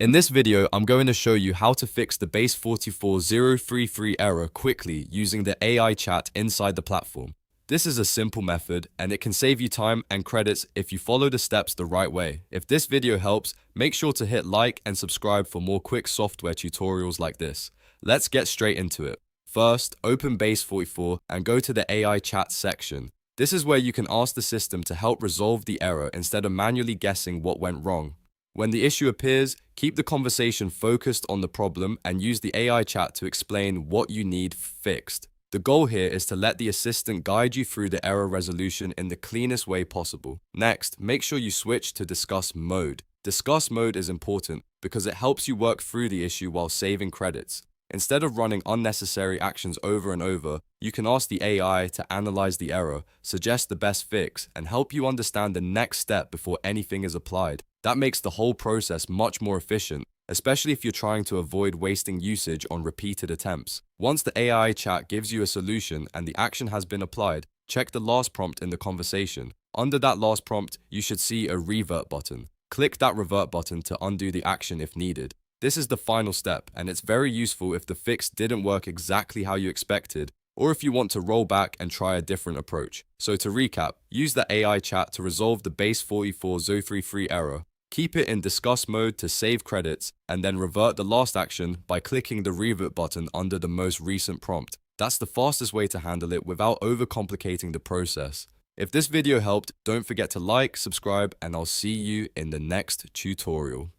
In this video, I'm going to show you how to fix the Base44033 error quickly using the AI chat inside the platform. This is a simple method and it can save you time and credits if you follow the steps the right way. If this video helps, make sure to hit like and subscribe for more quick software tutorials like this. Let's get straight into it. First, open Base44 and go to the AI chat section. This is where you can ask the system to help resolve the error instead of manually guessing what went wrong. When the issue appears, keep the conversation focused on the problem and use the AI chat to explain what you need fixed. The goal here is to let the assistant guide you through the error resolution in the cleanest way possible. Next, make sure you switch to discuss mode. Discuss mode is important because it helps you work through the issue while saving credits. Instead of running unnecessary actions over and over, you can ask the AI to analyze the error, suggest the best fix, and help you understand the next step before anything is applied. That makes the whole process much more efficient, especially if you're trying to avoid wasting usage on repeated attempts. Once the AI chat gives you a solution and the action has been applied, check the last prompt in the conversation. Under that last prompt, you should see a Revert button. Click that Revert button to undo the action if needed. This is the final step, and it's very useful if the fix didn't work exactly how you expected, or if you want to roll back and try a different approach. So to recap, use the AI chat to resolve the Base44033 error. Keep it in discuss mode to save credits, and then revert the last action by clicking the Revert button under the most recent prompt. That's the fastest way to handle it without overcomplicating the process. If this video helped, don't forget to like, subscribe, and I'll see you in the next tutorial.